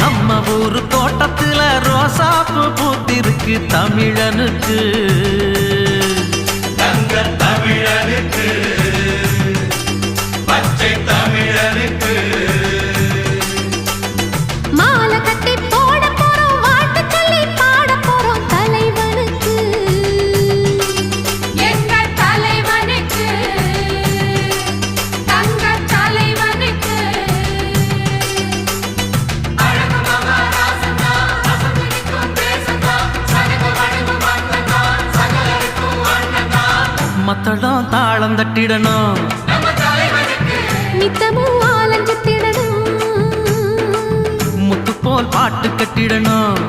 நம்ம ஊரு தோட்டத்துல ரோசாப்பு பூத்திருக்கு தமிழனுக்கு தங்க தமிழனுக்கு பச்சை தமிழனுக்கு மாலை கட்டி போட போறோம் வாழ்த்து சொல்லி பாட போறோம் தலைவனுக்கு எங்கள் தலைவனுக்கு தங்க தலைவனுக்கு அழகு மகாராசனா அசந்திக்கும் தேசனா சனக வடிவு மன்னனா சகலருக்கும் அண்ணனா மத்தளம் தாளம் தட்டிடணும் நம்ம தலைவனுக்கு நித்தமும் ஆலஞ்சத்திடணும் முத்து போல் பாட்டு கட்டிடணும்